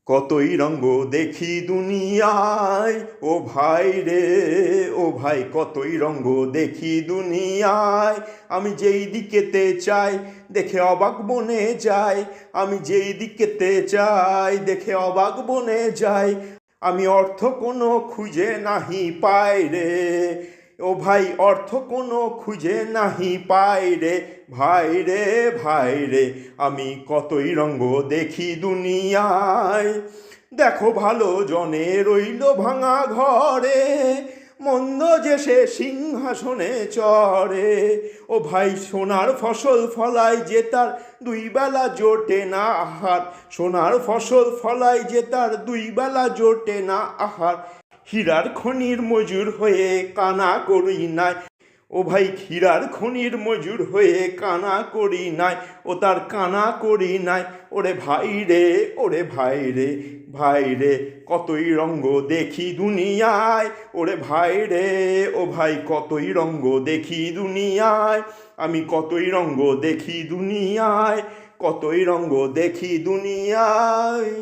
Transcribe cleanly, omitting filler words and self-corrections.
কতই রঙ্গ দেখি দুনিয়ায় ও ভাই রে, ও ভাই কতই রঙ্গ দেখি দুনিয়ায়। আমি যেই দিকেতে চাই দেখে অবাক বনে যাই, আমি যেই দিকেতে চাই দেখে অবাক বনে যাই। আমি অর্থ কোনো খুঁজে নাহি পাই রে, ও ভাই অর্থ কোনো খুঁজে নাহি পাই রে। ভাই রে ভাই রে, আমি কতই রঙ্গ দেখি দুনিয়ায়। দেখো ভালো জনে রইল ভাঙা ঘরে, মন্দ যে সে সিংহাসনে চড়ে। ও ভাই সোনার ফসল ফলাই যে তার দুই বেলা জোটে না আহার, সোনার ফসল ফলাই যে তার দুই বেলা জোটে না আহার। হীরার খনির মজুর হয়ে কানা করি নাই, ও ভাই হীরার খনির মজুর হয়ে কানা করি নাই, ও তার কানা করি নাই। ওরে ভাই রে, ওরে ভাই রে, ভাই রে কতই রঙ্গ দেখি দুনিয়ায়। ওরে ভাই রে, ও ভাই কতই রঙ্গ দেখি দুনিয়ায়। আমি কতই রঙ্গ দেখি দুনিয়ায়, কতই রঙ্গ দেখি দুনিয়ায়।